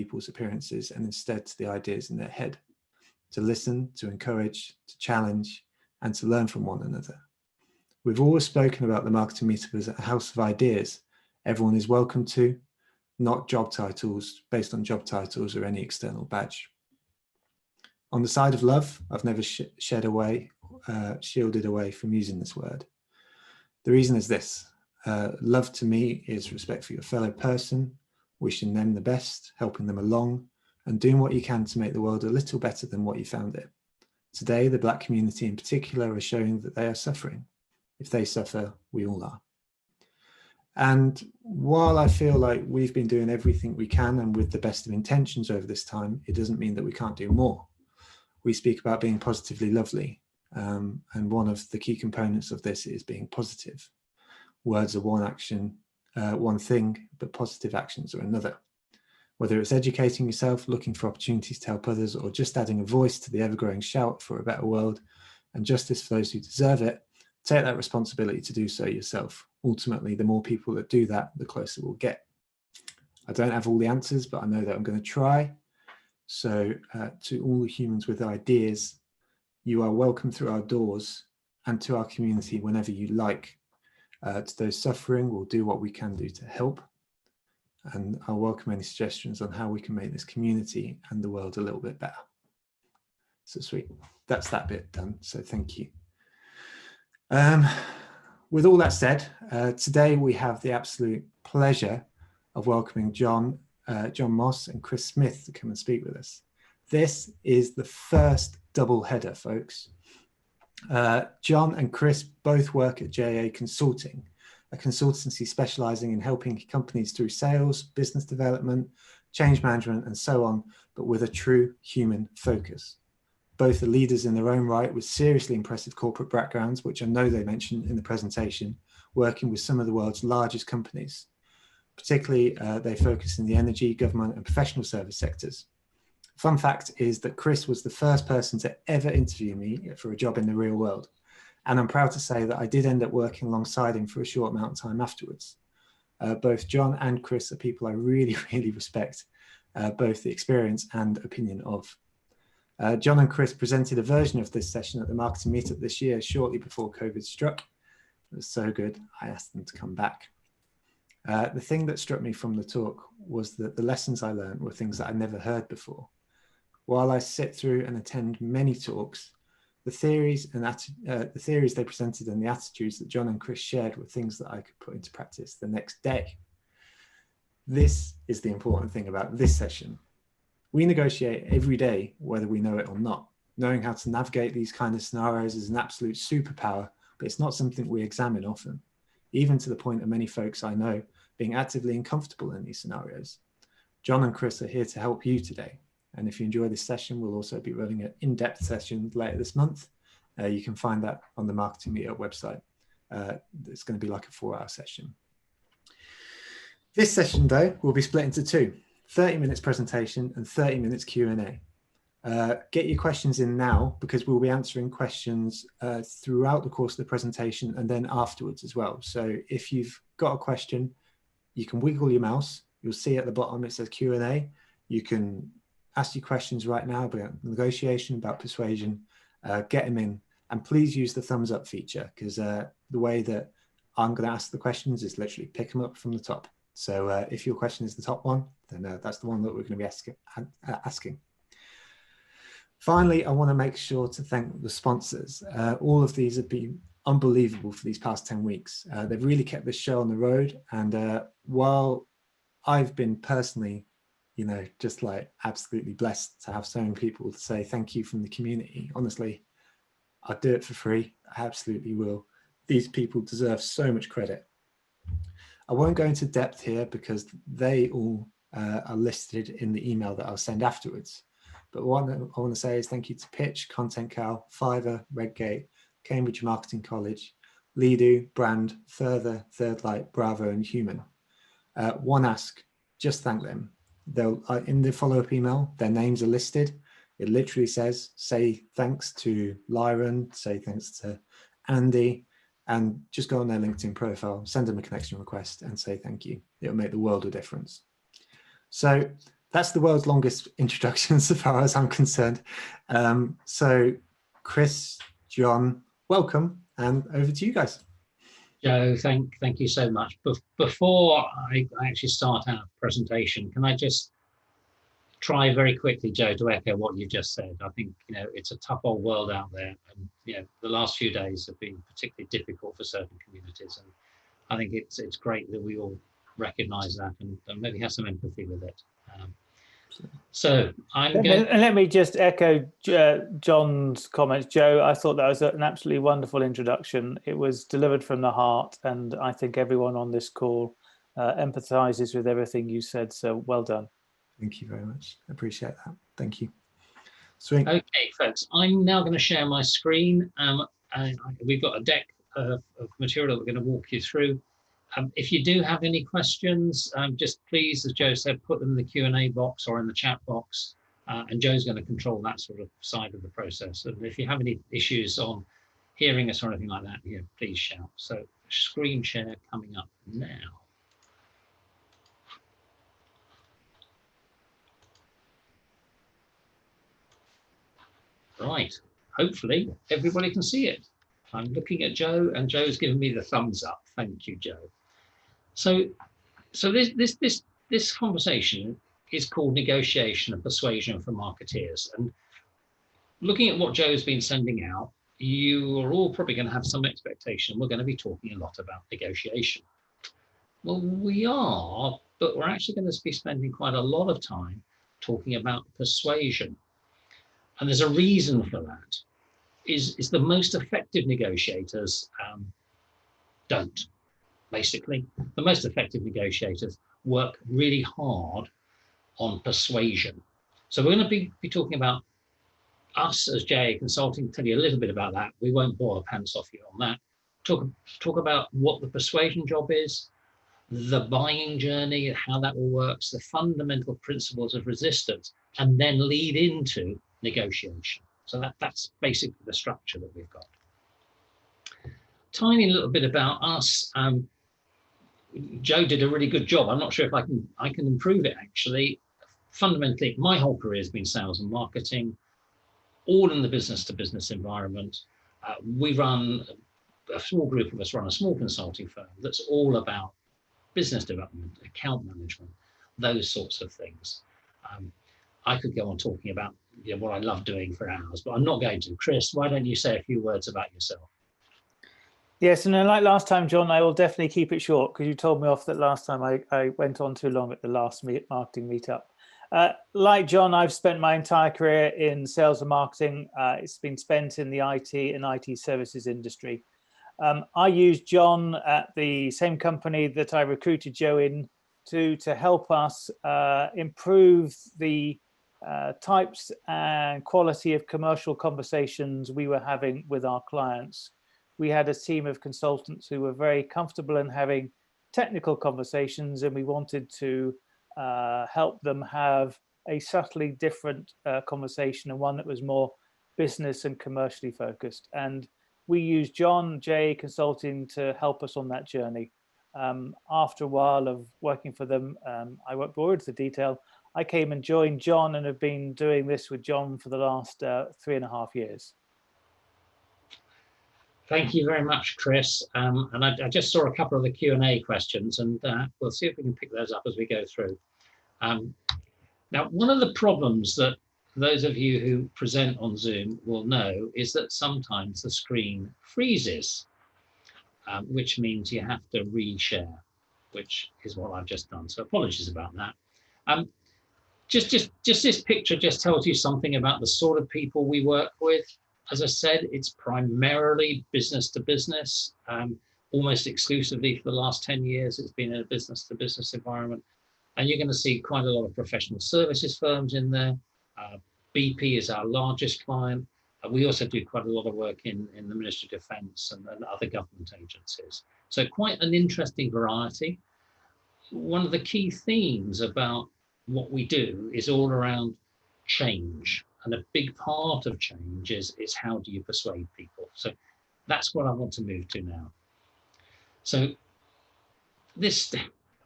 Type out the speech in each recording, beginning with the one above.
people's appearances and instead to the ideas in their head, to listen, to encourage, to challenge, and to learn from one another. We've always spoken about the marketing meetup as a house of ideas everyone is welcome to, not job titles based on job titles or any external badge. On the side of love, I've never shielded away from using this word. The reason is this: love to me is respect for your fellow person, wishing them the best, helping them along, and doing what you can to make the world a little better than what you found it. Today, the Black community in particular are showing that they are suffering. If they suffer, we all are. And while I feel like we've been doing everything we can and with the best of intentions over this time, it doesn't mean that we can't do more. We speak about being positively lovely. And one of the key components of this is being positive. Words are one action, one thing, but positive actions are another. Whether it's educating yourself, looking for opportunities to help others, or just adding a voice to the ever-growing shout for a better world and justice for those who deserve it, take that responsibility to do so yourself. Ultimately, the more people that do that, the closer we'll get. I don't have all the answers, but I know that I'm going to try. So to all the humans with ideas, you are welcome through our doors and to our community whenever you like. To those suffering, we'll do what we can do to help. And I'll welcome any suggestions on how we can make this community and the world a little bit better. So sweet. That's that bit done. So thank you. With all that said, today we have the absolute pleasure of welcoming John Moss and Chris Smith to come and speak with us. This is the first double header, folks. John and Chris both work at JA Consulting, a consultancy specializing in helping companies through sales, business development, change management, and so on, but with a true human focus. Both are leaders in their own right with seriously impressive corporate backgrounds, which I know they mentioned in the presentation, working with some of the world's largest companies. Particularly, they focus in the energy, government, and professional service sectors. Fun fact is that Chris was the first person to ever interview me for a job in the real world. And I'm proud to say that I did end up working alongside him for a short amount of time afterwards. Both John and Chris are people I really, really respect, both the experience and opinion of. John and Chris presented a version of this session at the marketing meetup this year, shortly before COVID struck. It was so good, I asked them to come back. The thing that struck me from the talk was that the lessons I learned were things that I'd never heard before. While I sit through and attend many talks, the theories they presented and the attitudes that John and Chris shared were things that I could put into practice the next day. This is the important thing about this session. We negotiate every day, whether we know it or not. Knowing how to navigate these kind of scenarios is an absolute superpower, but it's not something we examine often, even to the point of many folks I know being actively uncomfortable in these scenarios. John and Chris are here to help you today. And if you enjoy this session, we'll also be running an in-depth session later this month. You can find that on the Marketing Meetup website. It's going to be like a 4-hour session. This session, though, will be split into two, 30 minutes presentation and 30 minutes Q&A. Get your questions in now, because we'll be answering questions throughout the course of the presentation and then afterwards as well. So if you've got a question, you can wiggle your mouse. You'll see at the bottom it says Q&A. You can ask your questions right now about negotiation, about persuasion, get them in. And please use the thumbs up feature, because the way that I'm going to ask the questions is literally pick them up from the top. So if your question is the top one, then that's the one that we're going to be asking. Finally, I want to make sure to thank the sponsors. All of these have been unbelievable for these past 10 weeks. They've really kept this show on the road. And while I've been personally, just like absolutely blessed to have so many people to say thank you from the community, honestly, I'd do it for free. I absolutely will. These people deserve so much credit. I won't go into depth here because they all are listed in the email that I'll send afterwards. But what I want to say is thank you to Pitch, Content Cal, Fiverr, Redgate, Cambridge Marketing College, Leadu, Brand, Further, Third Light, Bravo, and Human. One ask, just thank them. They'll in the follow-up email, their names are listed. It literally says, say thanks to Lyron, say thanks to Andy, and just go on their LinkedIn profile, send them a connection request and say thank you. It'll make the world of difference. So That's the world's longest introduction so far as I'm concerned. So Chris, John, welcome, and over to you guys. Joe, thank you so much. Before I actually start our presentation, can I just try very quickly, Joe, to echo what you just said? I think, it's a tough old world out there, and the last few days have been particularly difficult for certain communities, and I think it's great that we all recognise that and maybe have some empathy with it. So let me just echo John's comments. Joe, I thought that was an absolutely wonderful introduction. It was delivered from the heart, and I think everyone on this call empathises with everything you said. So well done. Thank you very much. I appreciate that. Thank you. Sweet. Okay, folks, I'm now going to share my screen. We've got a deck of material that we're going to walk you through. If you do have any questions, just please, as Joe said, put them in the Q&A box or in the chat box, and Joe's going to control that sort of side of the process. And if you have any issues on hearing us or anything like that, please shout. So screen share coming up now. Right, hopefully everybody can see it. I'm looking at Joe, and Joe's giving me the thumbs up. Thank you, Joe. So this conversation is called Negotiation and Persuasion for Marketeers. And looking at what Joe's been sending out, you are all probably going to have some expectation. We're going to be talking a lot about negotiation. Well, we are, but we're actually going to be spending quite a lot of time talking about persuasion. And there's a reason for that. Is the most effective negotiators don't. Basically, the most effective negotiators work really hard on persuasion. So we're going to be talking about us as JA Consulting, tell you a little bit about that. We won't bore our pants off you on that. Talk about what the persuasion job is, the buying journey, how that all works, the fundamental principles of resistance, and then lead into negotiation. So that's basically the structure that we've got. Tiny little bit about us. Joe did a really good job. I'm not sure if I can improve it actually. Fundamentally, my whole career has been sales and marketing, all in the business to business environment. We run, a small group of us run a small consulting firm that's all about business development, account management, those sorts of things. I could go on talking about what I love doing for hours, but I'm not going to. Chris, why don't you say a few words about yourself? Yes, and like last time, John, I will definitely keep it short because you told me off that last time I went on too long at the last marketing meetup. Like John, I've spent my entire career in sales and marketing. It's been spent in the IT and IT services industry. I used John at the same company that I recruited Joe in to help us improve the types and quality of commercial conversations we were having with our clients. We had a team of consultants who were very comfortable in having technical conversations, and we wanted to help them have a subtly different conversation, and one that was more business and commercially focused. And we used John J Consulting to help us on that journey. After a while of working for them, I won't bore into the detail, I came and joined John and have been doing this with John for the last 3.5 years. Thank you very much, Chris. And I just saw a couple of the Q&A questions, and we'll see if we can pick those up as we go through. Now, one of the problems that those of you who present on Zoom will know is that sometimes the screen freezes, which means you have to reshare, which is what I've just done. So apologies about that. Just this picture just tells you something about the sort of people we work with. As I said, it's primarily business to business, almost exclusively for the last 10 years. It's been in a business to business environment. And you're going to see quite a lot of professional services firms in there. BP is our largest client. We also do quite a lot of work in the Ministry of Defence and other government agencies. So quite an interesting variety. One of the key themes about what we do is all around change. And a big part of change is how do you persuade people? So that's what I want to move to now. So this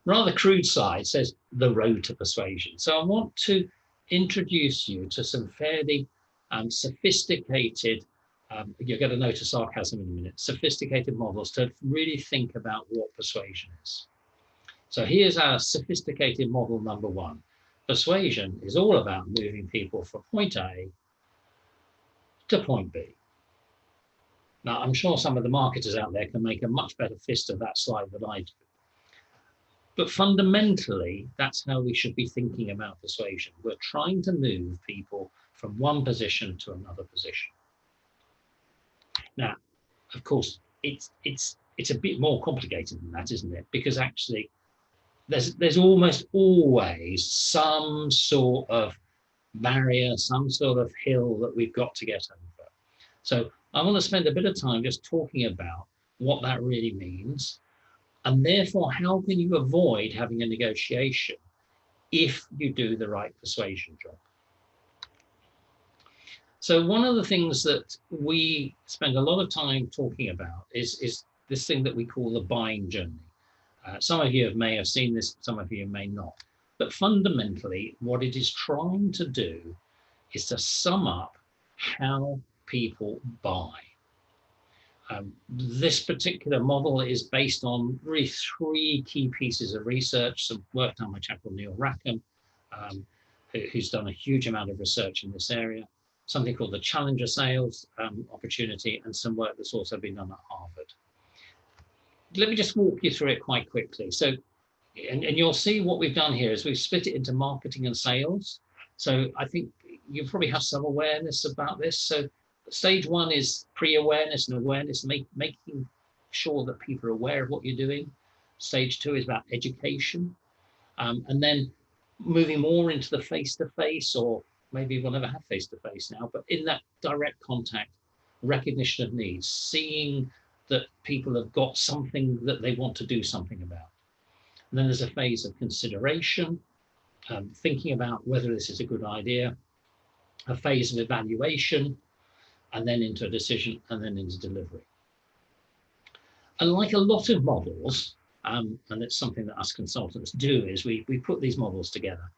rather crude slide says the road to persuasion. So I want to introduce you to some fairly sophisticated, you're going to notice sarcasm in a minute, sophisticated models to really think about what persuasion is. So here's our sophisticated model number one. Persuasion is all about moving people from point A to point B. Now, I'm sure some of the marketers out there can make a much better fist of that slide than I do. But fundamentally, that's how we should be thinking about persuasion. We're trying to move people from one position to another position. Now, of course, it's a bit more complicated than that, isn't it? Because actually, there's almost always some sort of barrier, some sort of hill that we've got to get over. So I want to spend a bit of time just talking about what that really means, and therefore how can you avoid having a negotiation if you do the right persuasion job. So one of the things that we spend a lot of time talking about is this thing that we call the buying journey. Some of you may have seen this, some of you may not. But fundamentally, what it is trying to do is to sum up how people buy. This particular model is based on really three key pieces of research, some work done by a chap called Neil Rackham, who's done a huge amount of research in this area, something called the Challenger Sales opportunity, and some work that's also been done at Harvard. Let me just walk you through it quite quickly. So, and you'll see what we've done here is we've split it into marketing and sales. So I think you probably have some awareness about this. So stage one is pre-awareness and awareness, making sure that people are aware of what you're doing. Stage two is about education. And then moving more into the face-to-face, or maybe we'll never have face-to-face now, but in that direct contact, recognition of needs, seeing that people have got something that they want to do something about. And then there's a phase of consideration, thinking about whether this is a good idea, a phase of evaluation, and then into a decision, and then into delivery. And like a lot of models, and it's something that us consultants do, is we put these models together.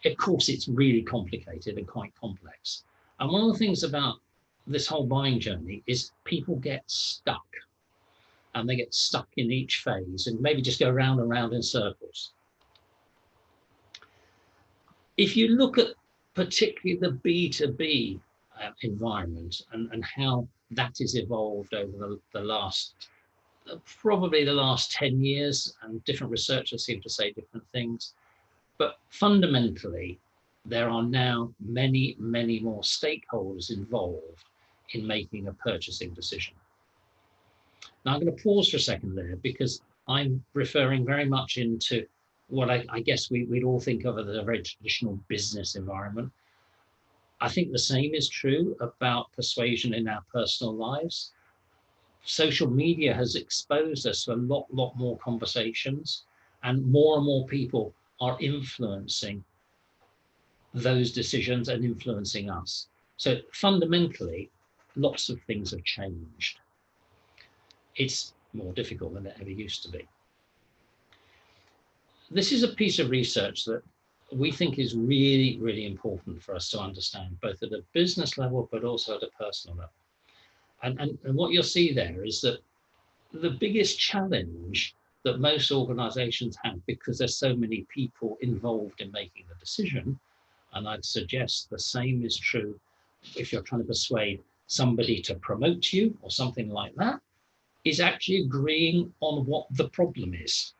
Of course, it's really complicated and quite complex. And one of the things about this whole buying journey is people get stuck. And they get stuck in each phase and maybe just go round and round in circles. If you look at particularly the B2B environment and how that has evolved over the last, probably the last 10 years, and different researchers seem to say different things, but fundamentally, there are now many, many more stakeholders involved in making a purchasing decision. Now I'm going to pause for a second there because I'm referring very much into what I guess we'd all think of as a very traditional business environment. I think the same is true about persuasion in our personal lives. Social media has exposed us to a lot more conversations, and more people are influencing those decisions and influencing us. So fundamentally, lots of things have changed. It's more difficult than it ever used to be. This is a piece of research that we think is really, really important for us to understand, both at a business level, but also at a personal level. And what you'll see there is that the biggest challenge that most organizations have, because there's so many people involved in making the decision, and I'd suggest the same is true if you're trying to persuade somebody to promote you or something like that, is actually agreeing on what the problem is.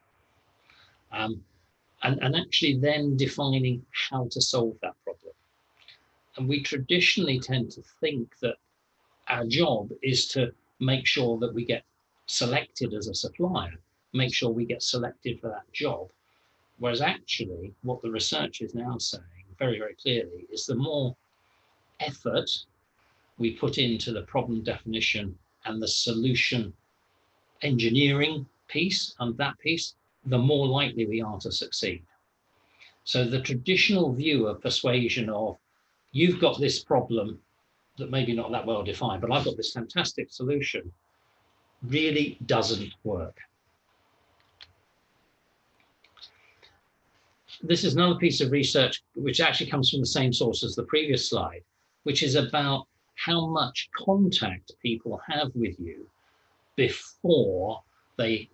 And actually then defining how to solve that problem. And we traditionally tend to think that our job is to make sure that we get selected as a supplier, make sure we get selected for that job. Whereas actually what the research is now saying very, very clearly is the more effort we put into the problem definition and the solution engineering piece and that piece, the more likely we are to succeed. So the traditional view of persuasion of, you've got this problem that maybe not that well defined, but I've got this fantastic solution, really doesn't work. this is another piece of research which actually comes from the same source as the previous slide, which is about how much contact people have with you before they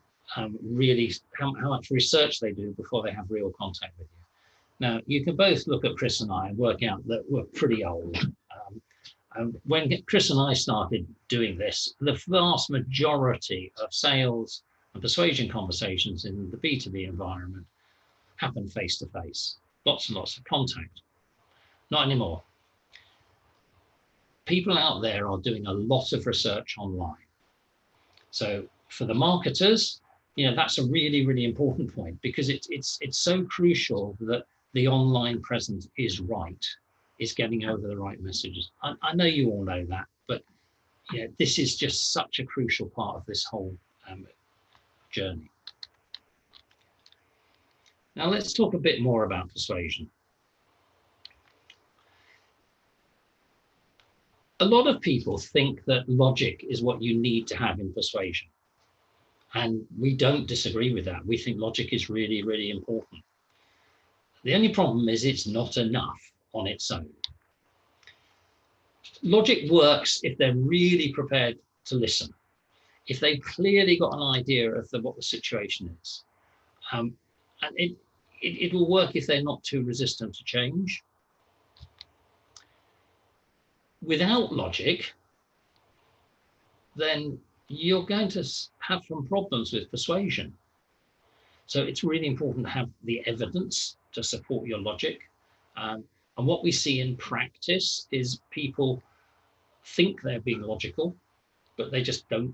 really, how much research they do before they have real contact with you. Now, you can both look at Chris and I and work out that we're pretty old. When Chris and I started doing this, the vast majority of sales and persuasion conversations in the B2B environment happen face-to-face. Lots and lots of contact. Not anymore. People out there are doing a lot of research online. So for the marketers, that's a really, really important point, because it's so crucial that the online presence is right, is getting over the right messages. I know you all know that, but this is just such a crucial part of this whole journey. Now let's talk a bit more about persuasion. A lot of people think that logic is what you need to have in persuasion. And we don't disagree with that. We think logic is really, really important. The only problem is it's not enough on its own. Logic works if they're really prepared to listen, if they've clearly got an idea of what the situation is. And it will work if they're not too resistant to change. Without logic, then you're going to have some problems with persuasion. So it's really important to have the evidence to support your logic. And what we see in practice is people think they're being logical, but they just don't.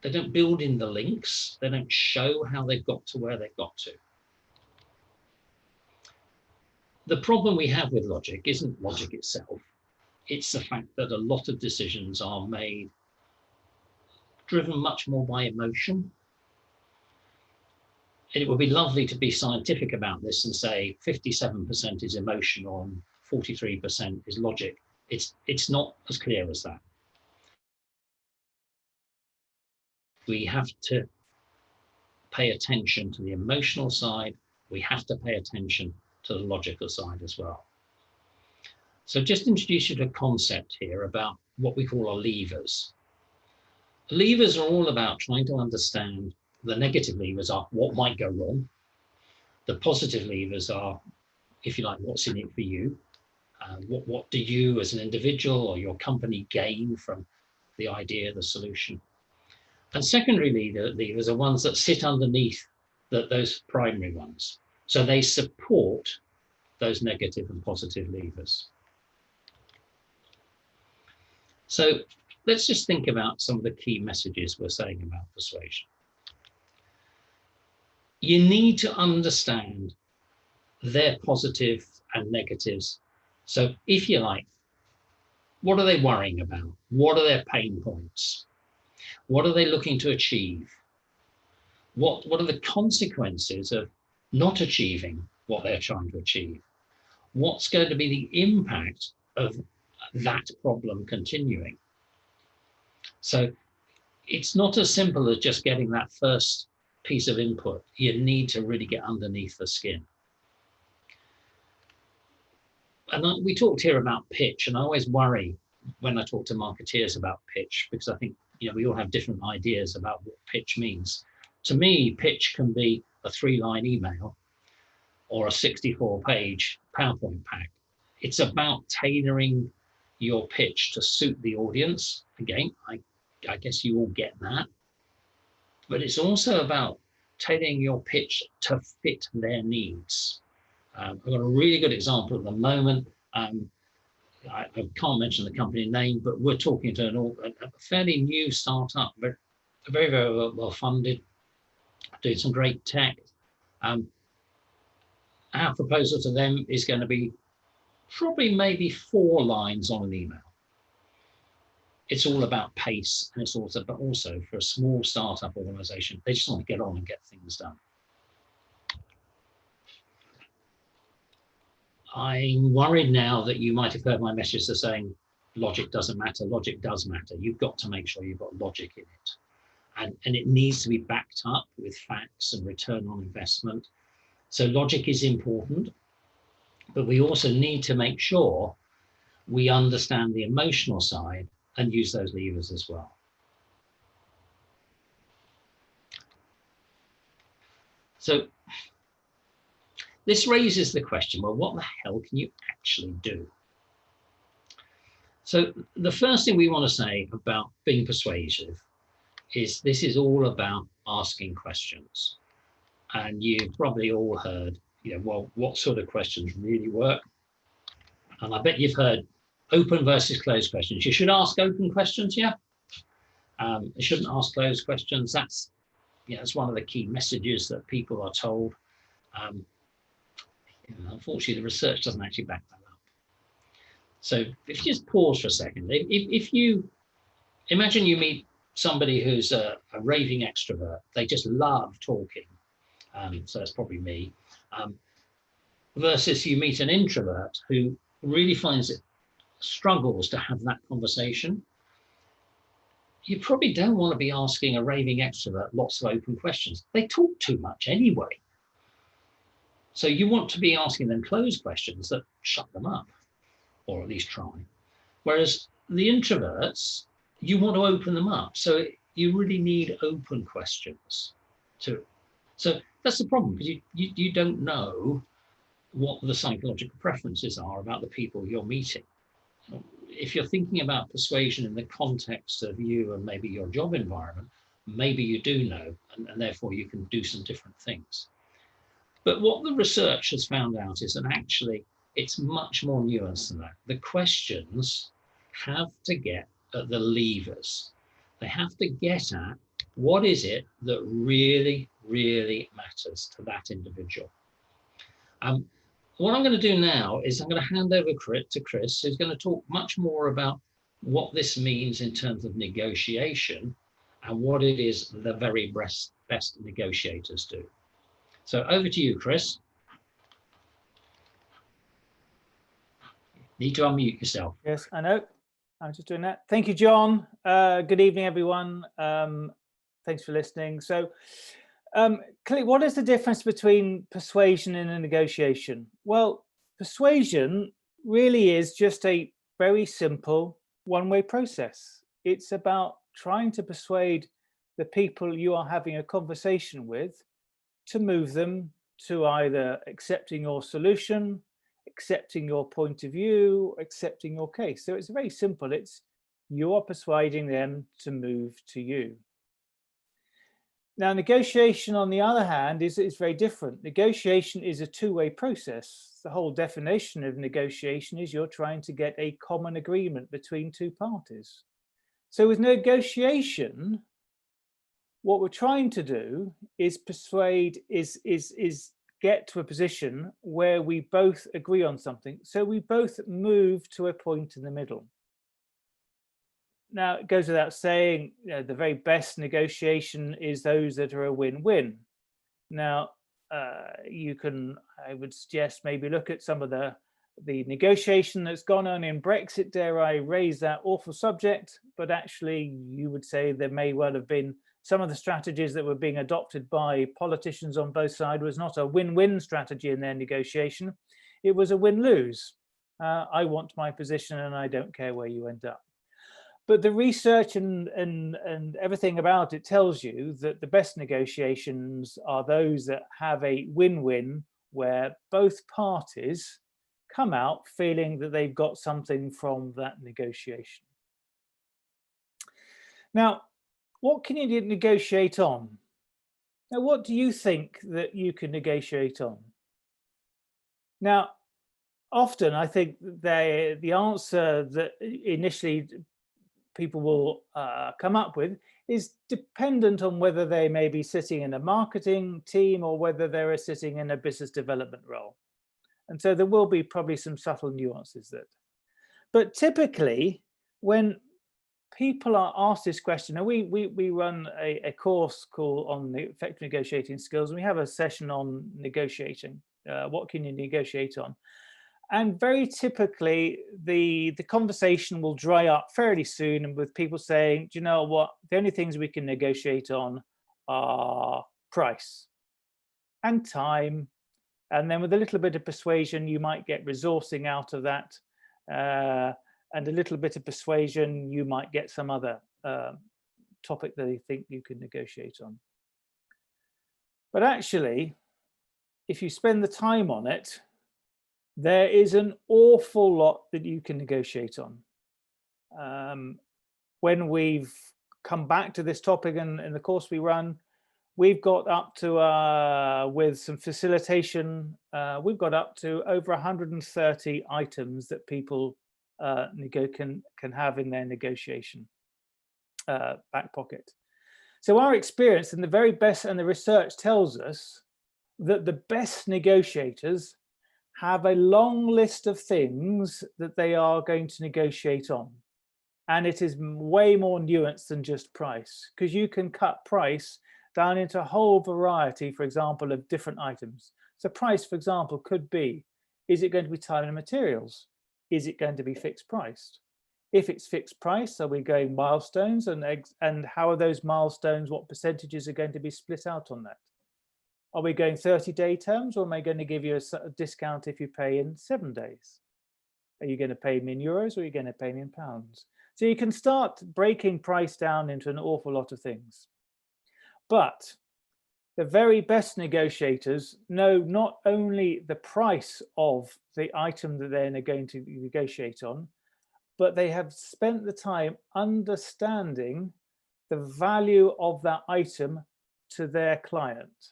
They don't build in the links. They don't show how they've got to where they've got to. The problem we have with logic isn't logic itself. It's the fact that a lot of decisions are made driven much more by emotion. It would be lovely to be scientific about this and say 57% is emotional and 43% is logic. It's not as clear as that. We have to pay attention to the emotional side. We have to pay attention to the logical side as well. So just introduce you to a concept here about what we call our levers. Levers are all about trying to understand. The negative levers are what might go wrong. The positive levers are, if you like, what's in it for you. What do you as an individual or your company gain from the idea, the solution? And secondary levers are ones that sit underneath those primary ones. So they support those negative and positive levers. So let's just think about some of the key messages we're saying about persuasion. You need to understand their positives and negatives. So if you like, what are they worrying about? What are their pain points? What are they looking to achieve? What are the consequences of not achieving what they're trying to achieve? What's going to be the impact of that problem continuing? So it's not as simple as just getting that first piece of input. You need to really get underneath the skin. And we talked here about pitch, and I always worry when I talk to marketeers about pitch, because I think we all have different ideas about what pitch means. To me, pitch can be a 3-line email or a 64-page PowerPoint pack. It's about tailoring your pitch to suit the audience. Again, I guess you all get that. But it's also about tailoring your pitch to fit their needs. I've got a really good example at the moment. I can't mention the company name, but we're talking to a fairly new startup, but very, very well funded, doing some great tech. Our proposal to them is going to be probably maybe 4 lines on an email. It's all about pace, and it's also for a small startup organization, they just want to get on and get things done. I'm worried now that you might have heard my message to saying logic doesn't matter. Logic does matter. You've got to make sure you've got logic in it. And it needs to be backed up with facts and return on investment. So logic is important, but we also need to make sure we understand the emotional side and use those levers as well. So this raises the question, well, what the hell can you actually do? So the first thing we want to say about being persuasive is this is all about asking questions. And you've probably all heard, well, what sort of questions really work? And I bet you've heard open versus closed questions. You should ask open questions, yeah? You shouldn't ask closed questions. That's one of the key messages that people are told. Unfortunately, the research doesn't actually back that up. So if you just pause for a second, if you imagine you meet somebody who's a raving extrovert, they just love talking. So that's probably me. Versus you meet an introvert who really finds it struggles to have that conversation. You probably don't want to be asking a raving extrovert lots of open questions. They talk too much anyway. So you want to be asking them closed questions that shut them up, or at least try. Whereas the introverts, you want to open them up. So you really need open questions too. So that's the problem, because you don't know what the psychological preferences are about the people you're meeting. If you're thinking about persuasion in the context of you and maybe your job environment, maybe you do know, and therefore you can do some different things. But what the research has found out is that actually it's much more nuanced than that. The questions have to get at the levers. They have to get at what is it that really, really matters to that individual. What I'm going to do now is I'm going to hand over to Chris, who's going to talk much more about what this means in terms of negotiation and what it is the very best negotiators do. So over to you, Chris. Need to unmute yourself. Yes, I know. I'm just doing that. Thank you, John. Good evening, everyone. Thanks for listening. So, what is the difference between persuasion and a negotiation? Well, persuasion really is just a very simple one-way process. It's about trying to persuade the people you are having a conversation with to move them to either accepting your solution, accepting your point of view, accepting your case. So it's very simple. It's you are persuading them to move to you. Now, negotiation, on the other hand, is very different. Negotiation is a two-way process. The whole definition of negotiation is you're trying to get a common agreement between two parties. So with negotiation, what we're trying to do is persuade, is get to a position where we both agree on something. So we both move to a point in the middle. Now, it goes without saying, the very best negotiation is those that are a win-win. Now, I would suggest maybe look at some of the negotiation that's gone on in Brexit. Dare I raise that awful subject? But actually, you would say there may well have been some of the strategies that were being adopted by politicians on both sides was not a win-win strategy in their negotiation. It was a win-lose. I want my position and I don't care where you end up. But the research and everything about it tells you that the best negotiations are those that have a win-win, where both parties come out feeling that they've got something from that negotiation. Now, what can you negotiate on? Now, what do you think that you can negotiate on? Now, often I think the answer that initially people will come up with is dependent on whether they may be sitting in a marketing team or whether they're sitting in a business development role. And so there will be probably some subtle nuances that. But typically, when people are asked this question, and we run a course called on the effective negotiating skills, and we have a session on negotiating. What can you negotiate on? And very typically, the conversation will dry up fairly soon, and with people saying, do you know what, the only things we can negotiate on are price and time And then with a little bit of persuasion, you might get resourcing out of that. And a little bit of persuasion, you might get some other topic that you think you can negotiate on. But actually, if you spend the time on it, there is an awful lot that you can negotiate on. When we've come back to this topic in the course we run, we've got up to, with some facilitation, we've got up to over 130 items that people can have in their negotiation back pocket. So our experience and the very best, and the research tells us that the best negotiators have a long list of things that they are going to negotiate on. And it is way more nuanced than just price, because you can cut price down into a whole variety, for example, of different items. So price, for example, could be, is it going to be time and materials? Is it going to be fixed priced? If it's fixed price, are we going milestones, and how are those milestones, what percentages are going to be split out on that? Are we going 30-day terms, or am I going to give you a discount if you pay in 7 days? Are you going to pay me in euros, or are you going to pay me in pounds? So you can start breaking price down into an awful lot of things. But the very best negotiators know not only the price of the item that they're going to negotiate on, but they have spent the time understanding the value of that item to their client.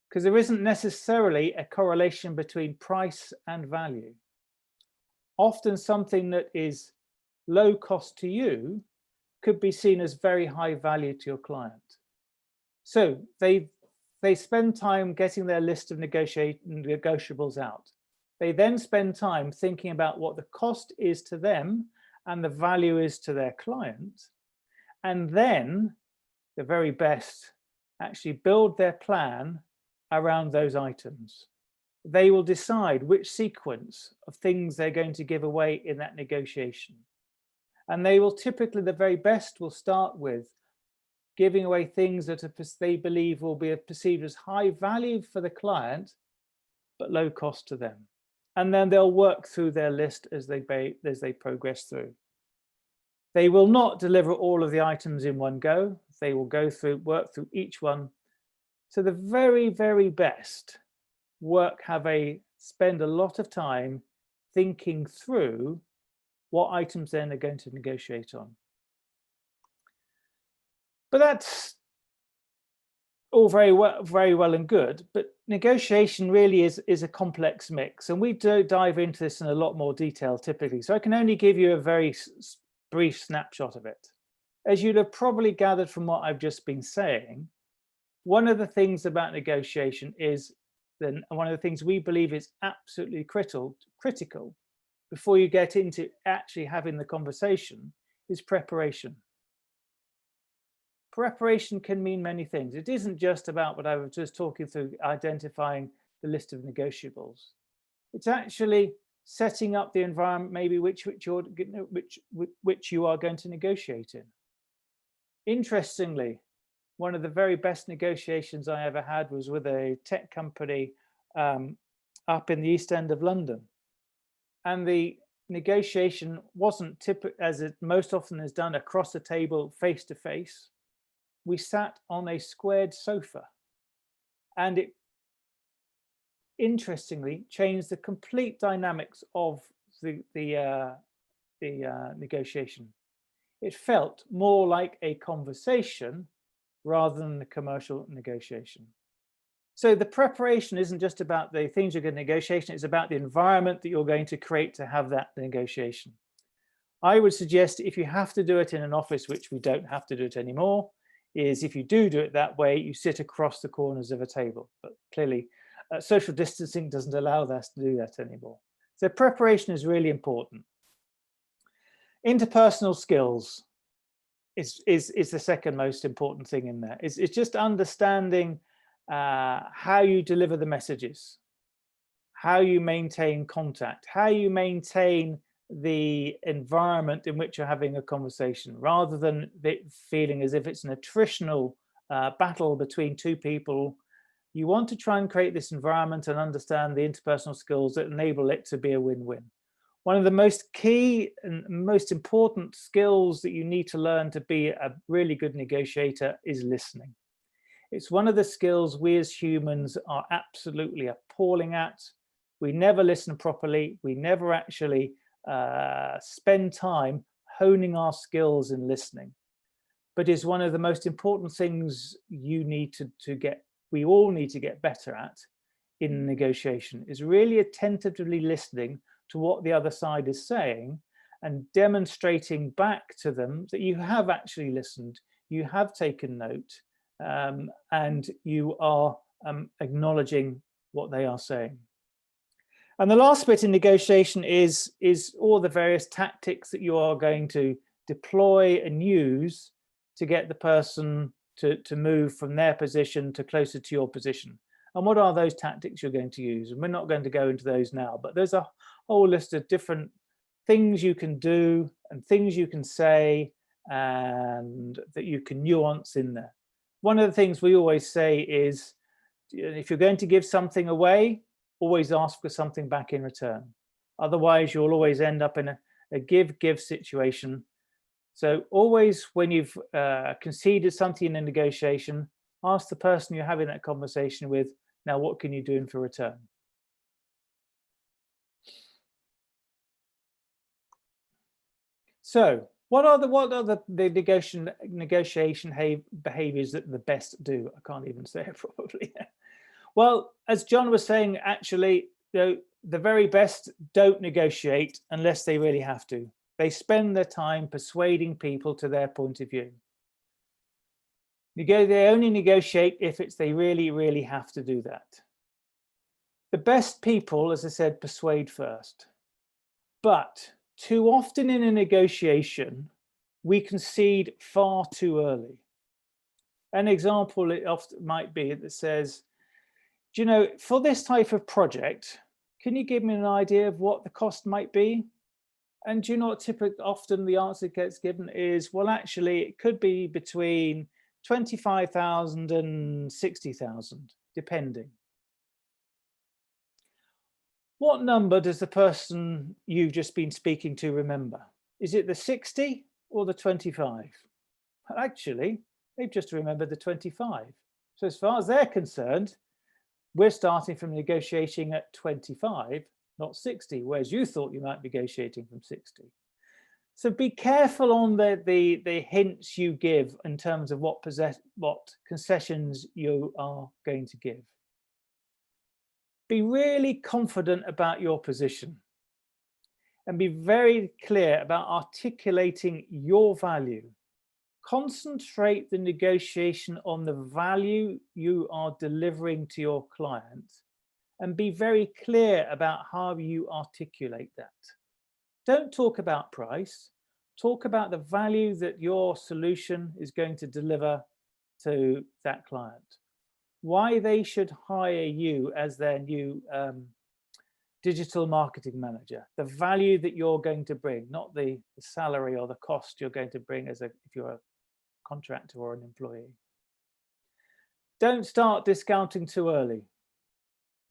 Because there isn't necessarily a correlation between price and value. Often something that is low cost to you could be seen as very high value to your client. So they spend time getting their list of negotiables out. They then spend time thinking about what the cost is to them and the value is to their client. And then the very best actually build their plan around those items. They will decide which sequence of things they're going to give away in that negotiation. And they will typically, the very best will start with giving away things that they believe will be perceived as high value for the client, but low cost to them. And then they'll work through their list as they progress through. They will not deliver all of the items in one go. They will work through each one. So the very, very best spend a lot of time thinking through what items then are going to negotiate on. But that's all very well and good, but negotiation really is a complex mix, and we do dive into this in a lot more detail typically, so I can only give you a very brief snapshot of it. As you'd have probably gathered from what I've just been saying, one of the things about negotiation is, then one of the things we believe is absolutely critical before you get into actually having the conversation, is preparation. Preparation can mean many things. It isn't just about what I was just talking through, identifying the list of negotiables. It's actually setting up the environment maybe which you are going to negotiate in. Interestingly, one of the very best negotiations I ever had was with a tech company up in the East End of London. And the negotiation wasn't typical, as it most often is done, across the table, face to face. We sat on a squared sofa, and it interestingly changed the complete dynamics of the negotiation. It felt more like a conversation rather than a commercial negotiation. So the preparation isn't just about the things you're going to negotiate, it's about the environment that you're going to create to have that negotiation. I would suggest, if you have to do it in an office, which we don't have to do it anymore, is if you do it that way, you sit across the corners of a table. But clearly, social distancing doesn't allow us to do that anymore. So preparation is really important. Interpersonal skills is the second most important thing in there. It's just understanding how you deliver the messages, how you maintain contact, how you maintain the environment in which you're having a conversation, rather than it feeling as if it's an attritional battle between two people. You want to try and create this environment and understand the interpersonal skills that enable it to be a win-win. One of the most key and most important skills that you need to learn to be a really good negotiator is listening. It's one of the skills we as humans are absolutely appalling at. We never listen properly. We never actually spend time honing our skills in listening. But it's one of the most important things you need we all need to get better at in negotiation, is really attentively listening to what the other side is saying and demonstrating back to them that you have actually listened, you have taken note, and you are acknowledging what they are saying. And the last bit in negotiation is all the various tactics that you are going to deploy and use to get the person to move from their position to closer to your position. And what are those tactics you're going to use? And we're not going to go into those now, but there's a whole list of different things you can do and things you can say and that you can nuance in there. One of the things we always say is, if you're going to give something away, always ask for something back in return. Otherwise, you'll always end up in a give-give situation. So always, when you've conceded something in a negotiation, ask the person you're having that conversation with, now what can you do in for return? So what are the negotiation behaviors that the best do? I can't even say it properly. Well, as John was saying, actually, the very best don't negotiate unless they really have to. They spend their time persuading people to their point of view. They only negotiate if they really, really have to do that. The best people, as I said, persuade first. But too often in a negotiation, we concede far too early. An example it often might be that says, do you know, for this type of project, can you give me an idea of what the cost might be? And do you know what typically often the answer gets given is, well, actually, it could be between 25,000 and 60,000, depending. What number does the person you've just been speaking to remember? Is it the 60 or the 25? Actually, they've just remembered the 25. So as far as they're concerned, we're starting from negotiating at 25, not 60, whereas you thought you might be negotiating from 60. So be careful on the hints you give in terms of what concessions you are going to give. Be really confident about your position and be very clear about articulating your value. Concentrate the negotiation on the value you are delivering to your client and be very clear about how you articulate that. Don't talk about price. Talk about the value that your solution is going to deliver to that client. Why they should hire you as their new digital marketing manager. The value that you're going to bring, not the salary or the cost you're going to bring if you're a contractor or an employee. Don't start discounting too early.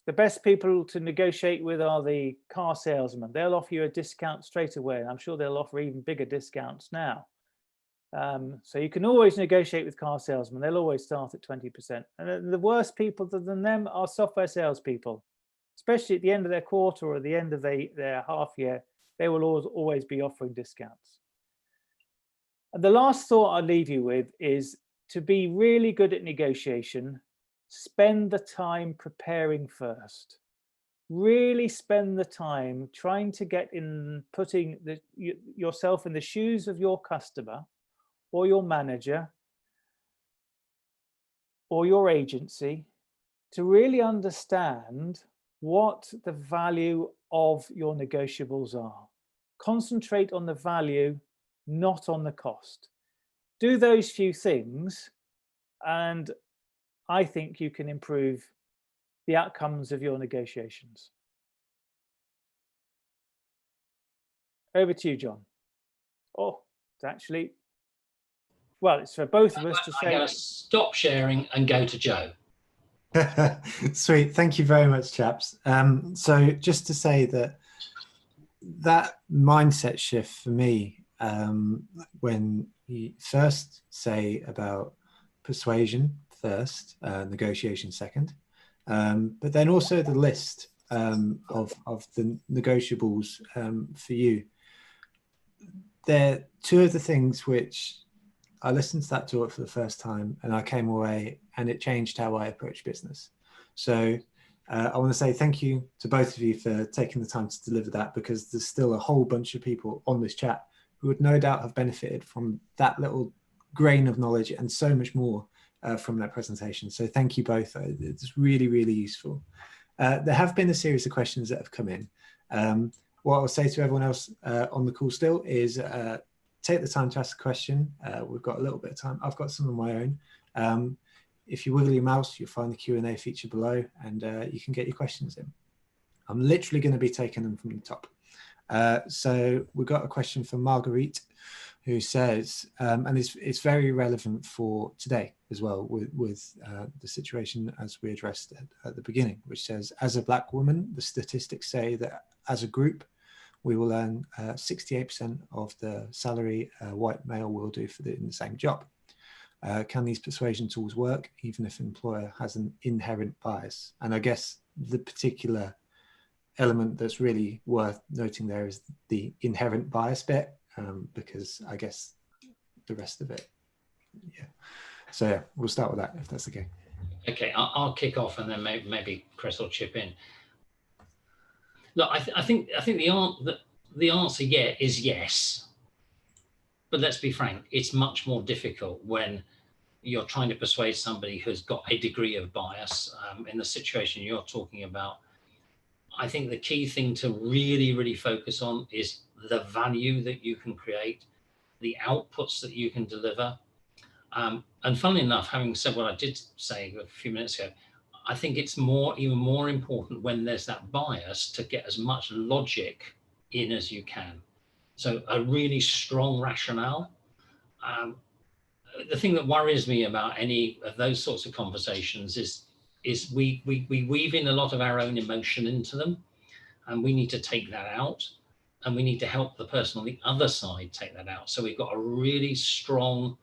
The best people to negotiate with are the car salesmen. They'll offer you a discount straight away, and I'm sure they'll offer even bigger discounts now. So you can always negotiate with car salesmen. They'll always start at 20%. And the worst people than them are software salespeople, especially at the end of their quarter or the end of their half year. They will always be offering discounts. And the last thought I'll leave you with is to be really good at negotiation. Spend the time preparing first. Really spend the time trying to putting yourself in the shoes of your customer or your manager or your agency to really understand what the value of your negotiables are. Concentrate on the value, not on the cost. Do those few things, and I think you can improve the outcomes of your negotiations. Over to you, John. Oh, it's actually, well, it's for both of us to say. I'm going to stop sharing and go to Joe. Sweet. Thank you very much, chaps. So just to say that mindset shift for me, when you first say about persuasion first, negotiation second, but then also the list of the negotiables for you. They're two of the things which I listened to that talk for the first time and I came away and it changed how I approach business. So I want to say thank you to both of you for taking the time to deliver that, because there's still a whole bunch of people on this chat who would no doubt have benefited from that little grain of knowledge and so much more from that presentation. So thank you both. It's really, really useful. There have been a series of questions that have come in. What I'll say to everyone else on the call still is take the time to ask a question. We've got a little bit of time. I've got some of my own. If you wiggle your mouse, you'll find the Q&A feature below and you can get your questions in. I'm literally going to be taking them from the top. So we've got a question from Marguerite who says, and it's very relevant for today as well with the situation as we addressed at the beginning, which says, as a Black woman, the statistics say that as a group, we will earn 68% of the salary a white male will do in the same job. Can these persuasion tools work even if an employer has an inherent bias? And I guess the particular element that's really worth noting there is the inherent bias bit, because I guess the rest of it, yeah. So yeah, we'll start with that if that's okay. Okay, I'll kick off and then maybe Chris will chip in. Look, I think the answer is yes, but let's be frank, it's much more difficult when you're trying to persuade somebody who's got a degree of bias. In the situation you're talking about, I think the key thing to really, really focus on is the value that you can create, the outputs that you can deliver. And funnily enough, having said what I did say a few minutes ago, I think it's even more important when there's that bias to get as much logic in as you can. So a really strong rationale. The thing that worries me about any of those sorts of conversations is we weave in a lot of our own emotion into them, and we need to take that out, and we need to help the person on the other side take that out. So we've got a really strong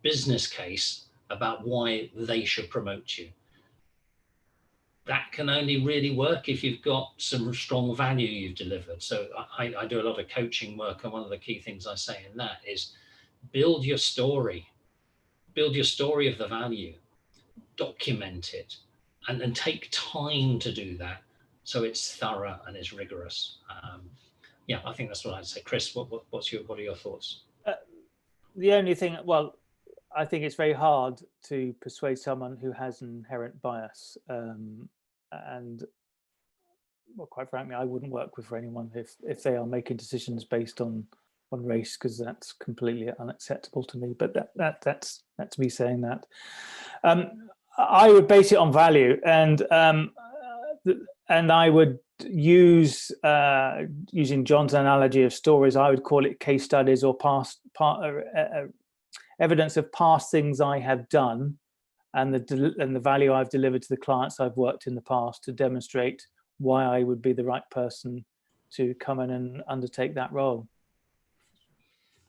business case about why they should promote you. That can only really work if you've got some strong value you've delivered. So I do a lot of coaching work, and one of the key things I say in that is build your story of the value, document it, and then take time to do that so it's thorough and it's rigorous. Yeah, I think that's what I'd say. Chris, what are your thoughts? The only thing, well, I think it's very hard to persuade someone who has an inherent bias, and well, quite frankly, I wouldn't work with anyone if they are making decisions based on race, because that's completely unacceptable to me. But that's me saying that. I would base it on value, and I would use using John's analogy of stories. I would call it case studies or evidence of past things I have done, and the value I've delivered to the clients I've worked in the past to demonstrate why I would be the right person to come in and undertake that role.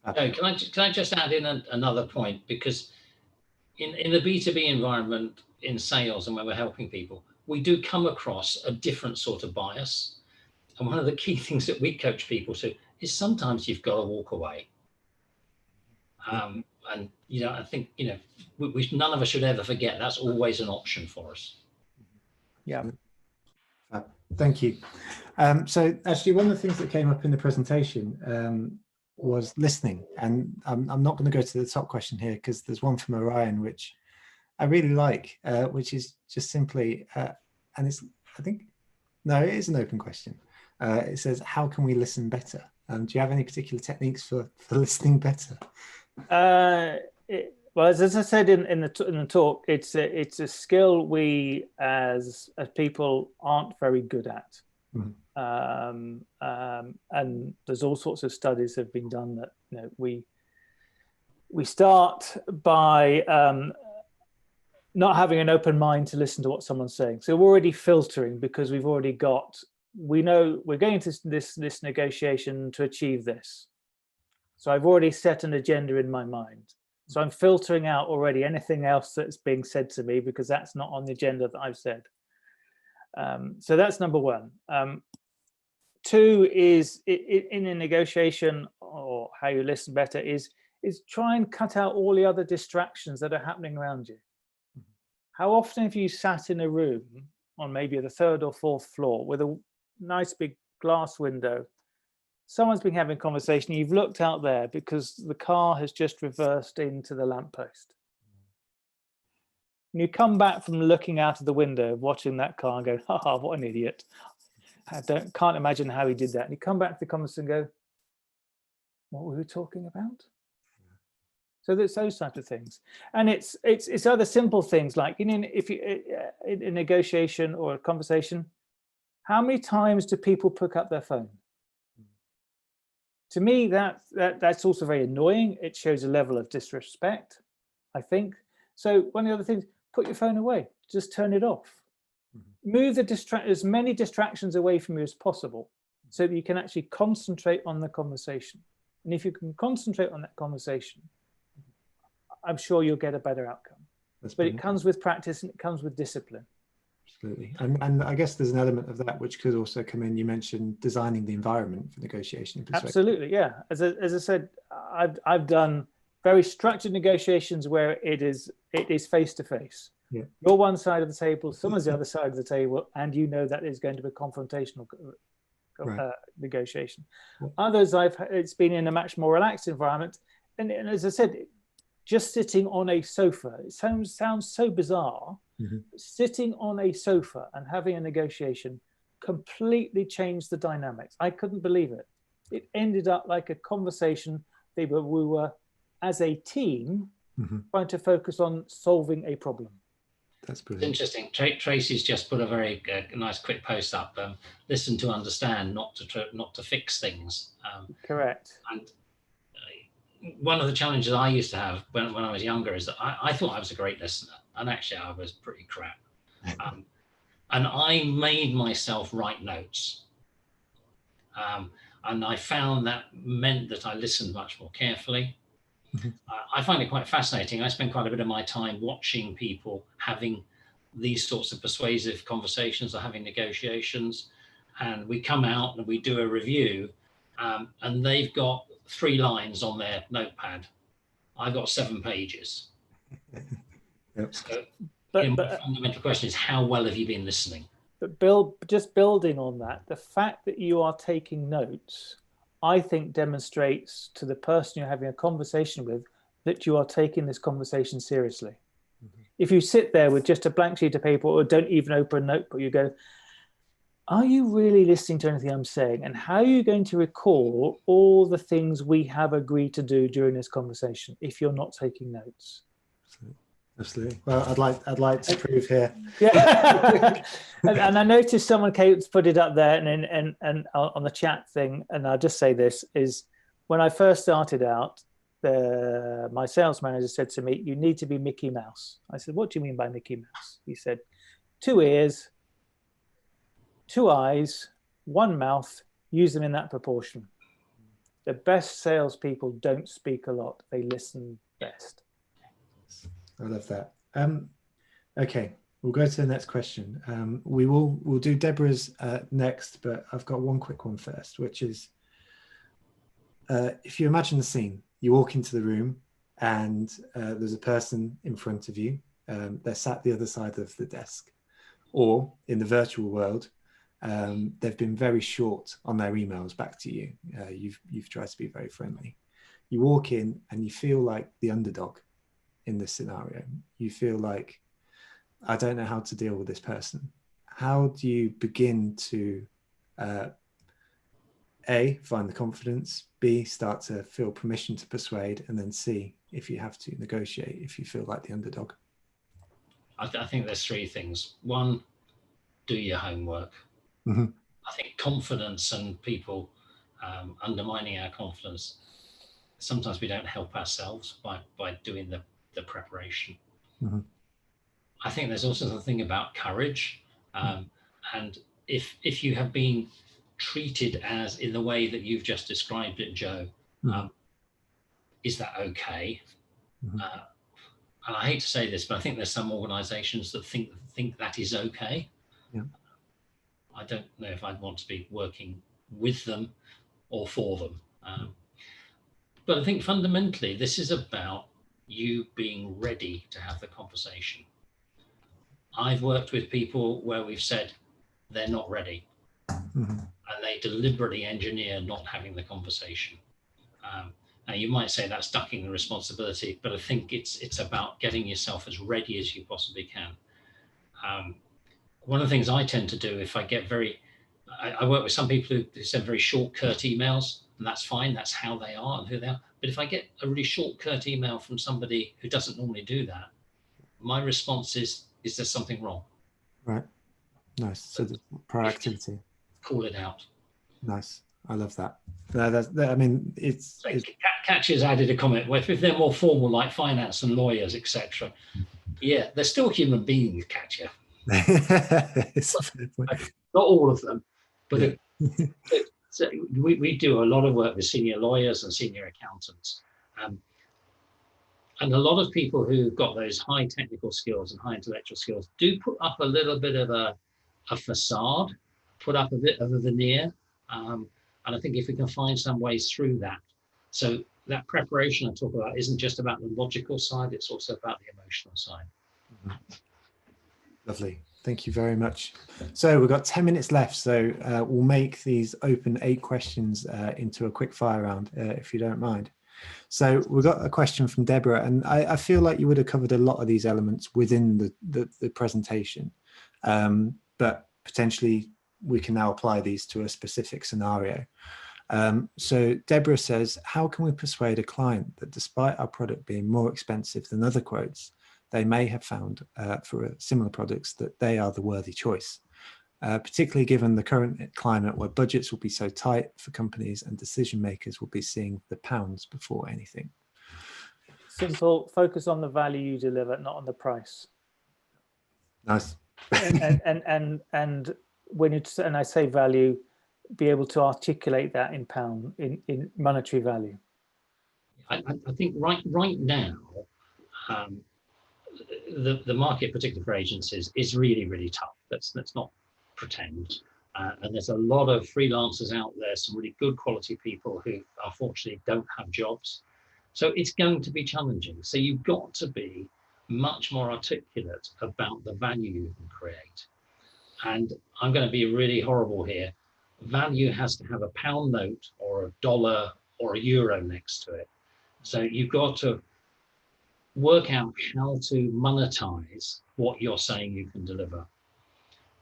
Okay, can I just add in another point? Because in the B2B environment, in sales and when we're helping people, we do come across a different sort of bias. And one of the key things that we coach people to is sometimes you've got to walk away. And, I think, none of us should ever forget that's always an option for us. Yeah. Thank you. So actually, one of the things that came up in the presentation was listening. And I'm not going to go to the top question here because there's one from Orion, which I really like, which is just simply, and it's, it is an open question. It says, how can we listen better? Do you have any particular techniques for listening better? Well, as I said in the talk, it's a skill we as people aren't very good at. Mm-hmm. And there's all sorts of studies have been done that we start by not having an open mind to listen to what someone's saying. So we're already filtering because we know we're going to this negotiation to achieve this. So I've already set an agenda in my mind. So I'm filtering out already anything else that's being said to me because that's not on the agenda that I've said. So that's number one. Two is in a negotiation, or how you listen better, is try and cut out all the other distractions that are happening around you. How often have you sat in a room on maybe the third or fourth floor with a nice big glass window? Someone's been having a conversation, you've looked out there because the car has just reversed into the lamppost. And you come back from looking out of the window, watching that car and go, haha, what an idiot. Can't imagine how he did that. And you come back to the conversation and go, what were we talking about? So there's those types of things. And it's other simple things like, if you in a negotiation or a conversation, how many times do people pick up their phone? To me, that's also very annoying. It shows a level of disrespect, I think. So one of the other things, put your phone away, just turn it off. Move as many distractions away from you as possible so that you can actually concentrate on the conversation. And if you can concentrate on that conversation, I'm sure you'll get a better outcome. But it comes with practice and it comes with discipline. Absolutely. And I guess there's an element of that which could also come in. You mentioned designing the environment for negotiation and persuasion. Absolutely, yeah. As I said, I've done very structured negotiations where it is face to face. Yeah. You're one side of the table, someone's the other side of the table, and you know that is going to be a confrontational negotiation. Yeah. Others, it's been in a much more relaxed environment, and as I said, just sitting on a sofa. It sounds so bizarre. Mm-hmm. Sitting on a sofa and having a negotiation completely changed the dynamics. I couldn't believe it. It ended up like a conversation. We were as a team trying to focus on solving a problem. That's brilliant. Interesting. Tracy's just put a very nice quick post up. Listen to understand, not to fix things. Correct. And one of the challenges I used to have when I was younger is that I thought I was a great listener, and actually I was pretty crap. And I made myself write notes. And I found that meant that I listened much more carefully. I find it quite fascinating. I spend quite a bit of my time watching people having these sorts of persuasive conversations or having negotiations. And we come out and we do a review, and they've got 3 lines on their notepad. I've got 7 pages. Yep. So the fundamental question is, how well have you been listening? But just building on that, the fact that you are taking notes, I think demonstrates to the person you're having a conversation with that you are taking this conversation seriously. If you sit there with just a blank sheet of paper or don't even open a notebook, you go, are you really listening to anything I'm saying? And how are you going to recall all the things we have agreed to do during this conversation if you're not taking notes? Absolutely. Well, I'd like to prove here. Yeah. and I noticed someone put it up there and on the chat thing, and I'll just say this, is when I first started out, my sales manager said to me, you need to be Mickey Mouse. I said, what do you mean by Mickey Mouse? He said, 2 ears, 2 eyes, 1 mouth, use them in that proportion. The best salespeople don't speak a lot. They listen best. I love that. Okay, we'll go to the next question. We'll do Deborah's next, but I've got one quick one first, which is, if you imagine the scene, you walk into the room and there's a person in front of you. They're sat the other side of the desk, or in the virtual world, they've been very short on their emails back to you. You've tried to be very friendly. You walk in and you feel like the underdog in this scenario. You feel like, I don't know how to deal with this person. How do you begin to A, find the confidence, B, start to feel permission to persuade, and then C, if you have to negotiate, if you feel like the underdog? I think there's 3 things. 1, do your homework. I think confidence and people undermining our confidence, sometimes we don't help ourselves by doing the preparation. I think there's also the thing about courage. And if you have been treated as in the way that you've just described it, Joe, is that okay? And I hate to say this, but I think there's some organizations that think that is okay. Yeah. I don't know if I'd want to be working with them or for them. But I think fundamentally, this is about you being ready to have the conversation. I've worked with people where we've said they're not ready, and they deliberately engineer not having the conversation. Now you might say that's ducking the responsibility, but I think it's about getting yourself as ready as you possibly can. One of the things I tend to do if I get I work with some people who send very short, curt emails, and that's fine. That's how they are and who they are. But if I get a really short, curt email from somebody who doesn't normally do that, my response is there something wrong? Right. Nice. So the proactivity. Call it out. Nice. I love that. I mean, it's Catch has added a comment. Well, if they're more formal, like finance and lawyers, etc., yeah, they're still human beings, Katja. Not all of them, but so we do a lot of work with senior lawyers and senior accountants. And a lot of people who've got those high technical skills and high intellectual skills do put up a little bit of a facade, put up a bit of a veneer. And I think if we can find some ways through that, so that preparation I talk about isn't just about the logical side, it's also about the emotional side. Lovely. Thank you very much. So we've got 10 minutes left. So we'll make these open 8 questions into a quick fire round, if you don't mind. So we've got a question from Deborah, and I feel like you would have covered a lot of these elements within the presentation, but potentially we can now apply these to a specific scenario. So Deborah says, how can we persuade a client that despite our product being more expensive than other quotes, they may have found for similar products that they are the worthy choice, particularly given the current climate where budgets will be so tight for companies and decision makers will be seeing the pounds before anything? Simple, focus on the value you deliver, not on the price. Nice. and when I say value, be able to articulate that in in monetary value. I think right now, the market, particularly for agencies, is really, really tough. Let's not pretend. And there's a lot of freelancers out there, some really good quality people who unfortunately don't have jobs. So it's going to be challenging. So you've got to be much more articulate about the value you can create. And I'm going to be really horrible here. Value has to have a pound note or a dollar or a euro next to it. So you've got to work out how to monetize what you're saying you can deliver.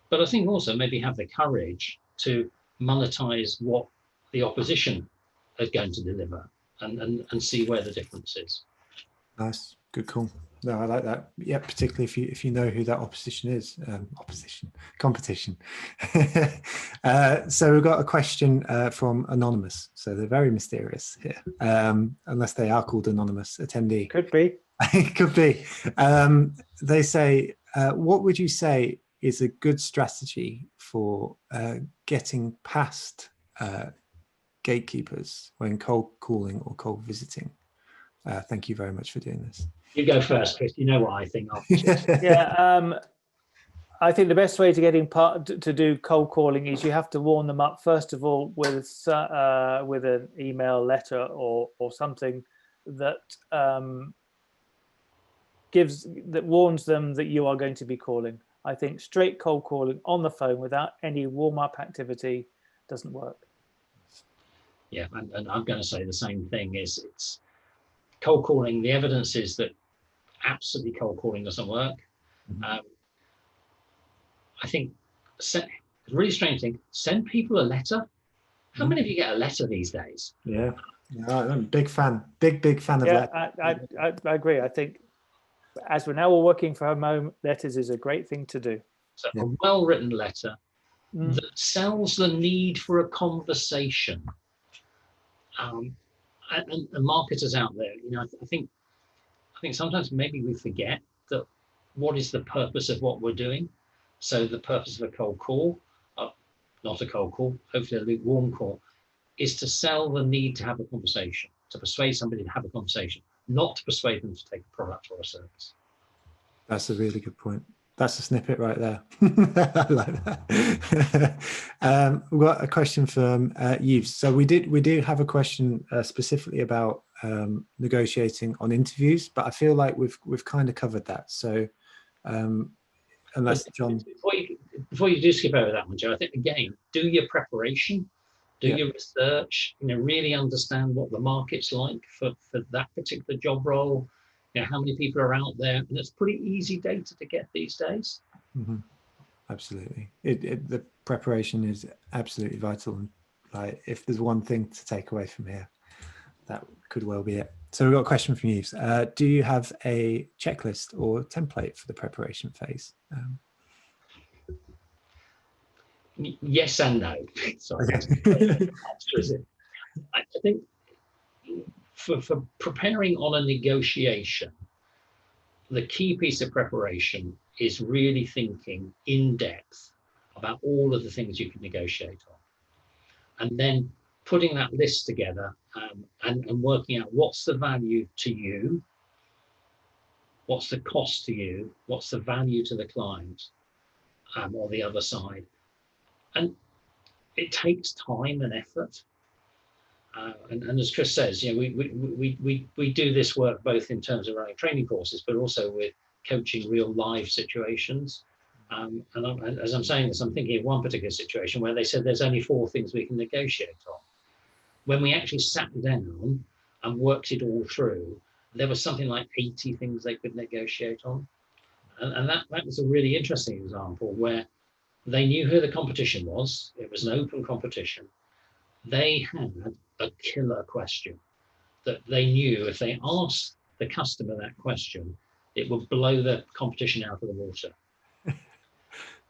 But I think also maybe have the courage to monetize what the opposition is going to deliver and see where the difference is. Nice, good call. No, I like that. Yeah, particularly if you know who that opposition is. Competition. So we've got a question from Anonymous. So they're very mysterious here, unless they are called Anonymous attendee. Could be. It could be. They say, what would you say is a good strategy for getting past gatekeepers when cold calling or cold visiting? Thank you very much for doing this. You go first, Chris. You know what I think. Yeah, I think the best way to do cold calling is you have to warm them up first of all with an email, letter, or something that warns them that you are going to be calling. I think straight cold calling on the phone without any warm-up activity doesn't work. Yeah, and I'm going to say the same thing. It's cold calling. The evidence is that absolutely cold calling doesn't work. I think really strange thing. Send people a letter. How many of you get a letter these days? Yeah, I'm a big fan. Big fan of letters. I agree. I think as we're now all working from home, letters is a great thing to do. So a well-written letter that sells the need for a conversation. And marketers out there, I think sometimes maybe we forget that what is the purpose of what we're doing? So the purpose of a cold call, not a cold call, hopefully a lukewarm call, is to sell the need to have a conversation, to persuade somebody to have a conversation, not to persuade them to take a product or a service. That's a really good point. That's a snippet right there. I like that. We've got a question from Yves. So we do have a question specifically about negotiating on interviews, but I feel like we've kind of covered that. So unless John, before you do skip over that one, Joe, I think again, do your preparation, do your research. Really understand what the market's like for that particular job role. How many people are out there, and it's pretty easy data to get these days. Mm-hmm. Absolutely, the preparation is absolutely vital. And like, if there's one thing to take away from here, that could well be it. So we've got a question from Yves. Do you have a checklist or template for the preparation phase? Yes and no. Sorry. Okay. I think for preparing on a negotiation, the key piece of preparation is really thinking in depth about all of the things you can negotiate on. And then putting that list together and working out what's the value to you, what's the cost to you, what's the value to the client or the other side. And it takes time and effort. And as Chris says, we do this work both in terms of running training courses, but also with coaching real live situations. And as I'm saying this, I'm thinking of one particular situation where they said there's only 4 things we can negotiate on. When we actually sat down and worked it all through, there was something like 80 things they could negotiate on. And that was a really interesting example where they knew who the competition was. It was an open competition. They had a killer question that they knew if they asked the customer that question, it would blow the competition out of the water.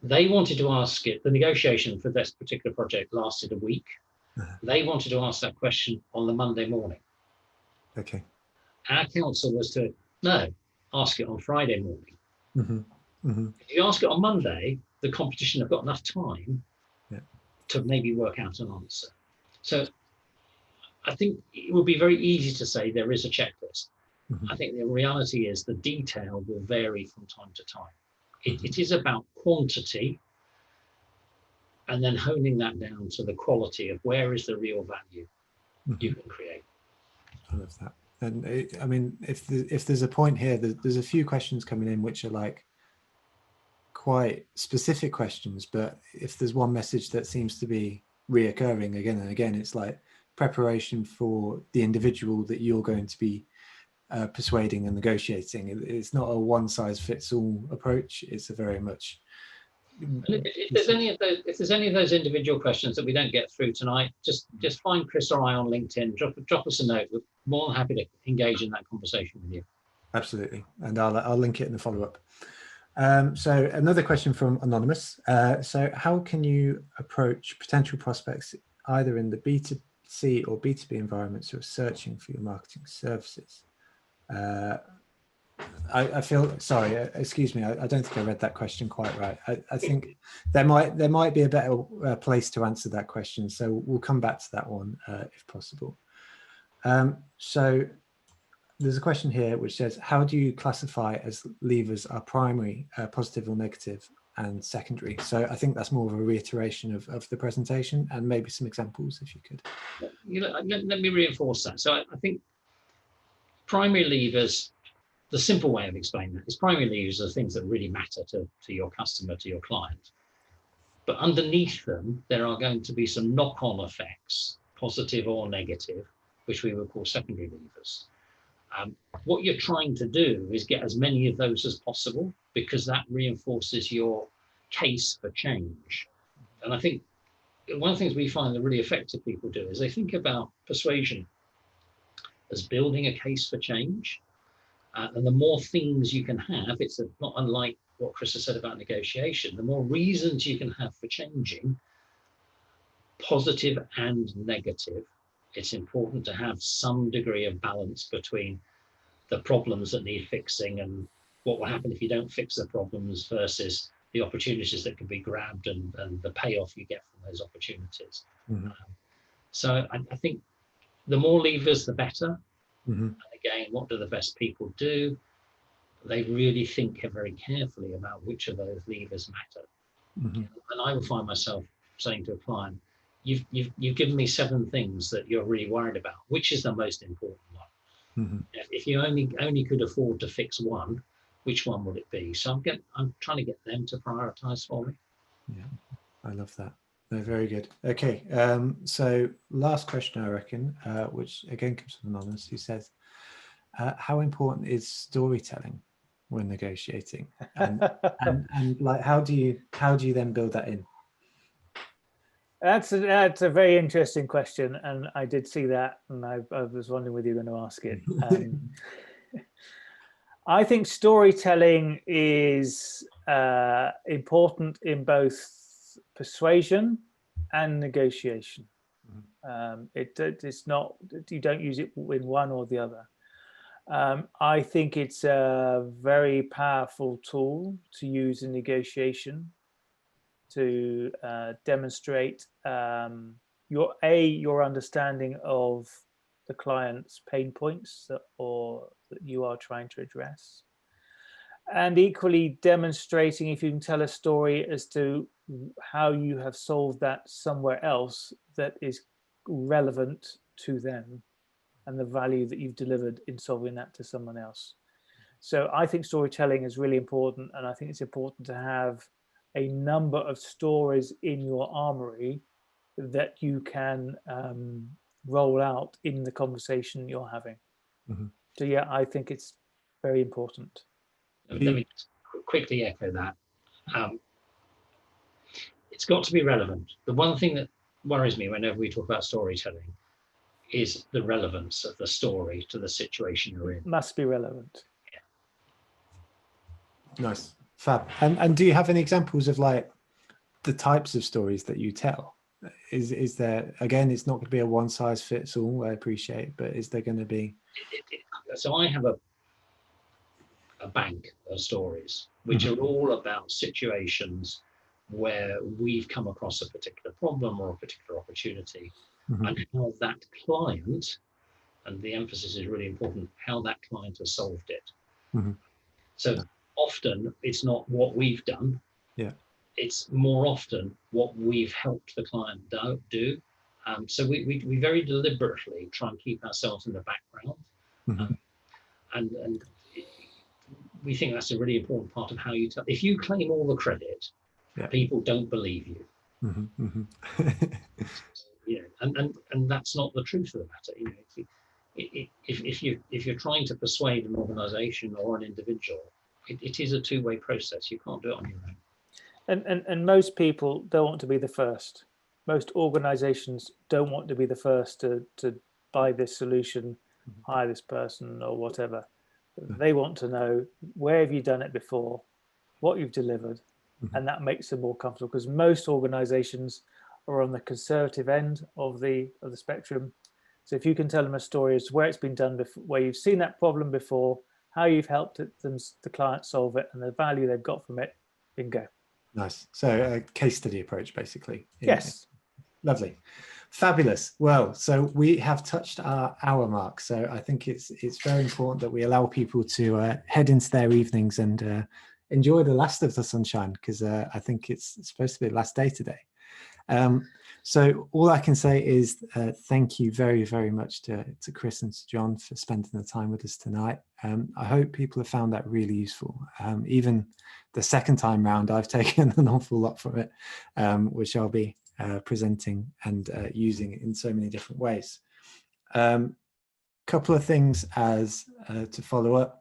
They wanted to ask it, the negotiation for this particular project lasted a week. They wanted to ask that question on the Monday morning. Okay. Our counsel was to, no, ask it on Friday morning. Mm-hmm. Mm-hmm. If you ask it on Monday, the competition have got enough time to maybe work out an answer. So I think it would be very easy to say there is a checklist. Mm-hmm. I think the reality is the detail will vary from time to time. It is about quantity and then honing that down to the quality of where is the real value you can create. I love that. And I mean, if there's a point here, there's a few questions coming in which are like quite specific questions, but if there's one message that seems to be reoccurring again and again, it's like preparation for the individual that you're going to be persuading and negotiating. It's not a one-size-fits-all approach. It's a very much. If there's any of those individual questions that we don't get through tonight, just find Chris or I on LinkedIn. Drop us a note. We're more than happy to engage in that conversation with you. Absolutely, and I'll link it in the follow-up. So another question from Anonymous. So how can you approach potential prospects either in the B2C or B2B environments who are searching for your marketing services? I feel sorry. Excuse me. I don't think I read that question quite right. I think there might be a better place to answer that question. So we'll come back to that one if possible. So there's a question here which says, how do you classify as levers are primary, positive or negative, and secondary? So I think that's more of a reiteration of the presentation and maybe some examples if you could. Let me reinforce that. So I think primary levers, the simple way of explaining that is primary levers are things that really matter to your customer, to your client. But underneath them, there are going to be some knock-on effects, positive or negative, which we would call secondary levers. What you're trying to do is get as many of those as possible because that reinforces your case for change. And I think one of the things we find that really effective people do is they think about persuasion as building a case for change. And the more things you can have, it's not unlike what Chris has said about negotiation, the more reasons you can have for changing, positive and negative, it's important to have some degree of balance between the problems that need fixing and what will happen if you don't fix the problems versus the opportunities that can be grabbed and the payoff you get from those opportunities. So I think the more levers, the better. And again, what do the best people do? They really think very carefully about which of those levers matter. And I will find myself saying to a client, you've given me 7 things that you're really worried about. Which is the most important one? If you only could afford to fix one, which one would it be? So I'm trying to get them to prioritize for me. Yeah, I love that. No, very good. Okay, so last question, I reckon, which again comes from Anonymous, who says, how important is storytelling when negotiating? And like, how do you then build that in? That's a very interesting question, and I did see that, and I was wondering whether you were going to ask it. I think storytelling is important in both persuasion and negotiation. It's not, you don't use it in one or the other. I think it's a very powerful tool to use in negotiation to demonstrate your understanding of the client's pain points that you are trying to address, and equally demonstrating, if you can tell a story as to how you have solved that somewhere else that is relevant to them and the value that you've delivered in solving that to someone else. So I think storytelling is really important, and I think it's important to have a number of stories in your armory that you can roll out in the conversation you're having. So yeah, I think it's very important. Let me quickly echo that. It's got to be relevant. The one thing that worries me whenever we talk about storytelling is the relevance of the story to the situation you're in. It must be relevant. Yeah. Nice. Fab. And do you have any examples of like the types of stories that you tell? Is there, again, it's not going to be a one size fits all, I appreciate, but is there going to be? So I have a bank of stories, which are all about situations where we've come across a particular problem or a particular opportunity, and how that client, and the emphasis is really important, how that client has solved it. So often it's not what we've done. Yeah. It's more often what we've helped the client do. So we very deliberately try and keep ourselves in the background. And we think that's a really important part of how you tell. If you claim all the credit, people don't believe you. You know, and that's not the truth of the matter. You know, if you're trying to persuade an organization or an individual, it is a two-way process. You can't do it on your own. And most people don't want to be the first. Most organizations don't want to be the first to buy this solution, hire this person or whatever. They want to know, where have you done it before, what you've delivered, and that makes them more comfortable, because most organizations are on the conservative end of the spectrum. So if you can tell them a story as to where it's been done before, where you've seen that problem before, how you've helped the client solve it, and the value they've got from it, bingo. Nice. So a case study approach, basically. Yes. Lovely. Fabulous. Well, so we have touched our hour mark. So I think it's very important that we allow people to head into their evenings and enjoy the last of the sunshine, because I think it's supposed to be the last day today. So all I can say is thank you very, very much to Chris and to John for spending the time with us tonight. I hope people have found that really useful. Even the second time round, I've taken an awful lot from it, which I'll be presenting and using in so many different ways. Couple of things as to follow up.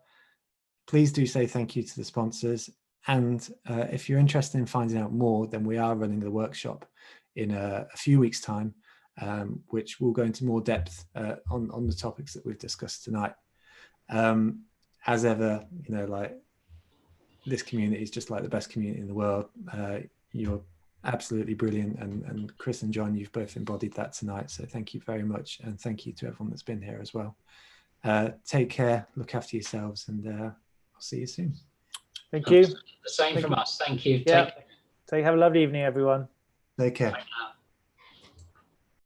Please do say thank you to the sponsors. And if you're interested in finding out more, then we are running the workshop in a few weeks' time, which will go into more depth on the topics that we've discussed tonight. As ever, you know, like, this community is just like the best community in the world. You're absolutely brilliant, and Chris and John, you've both embodied that tonight. So thank you very much, and thank you to everyone that's been here as well. Take care, look after yourselves, and I'll see you soon. Thank you. The same from us. Thank you. Yeah. Take care. So have a lovely evening, everyone. Take care. Bye now.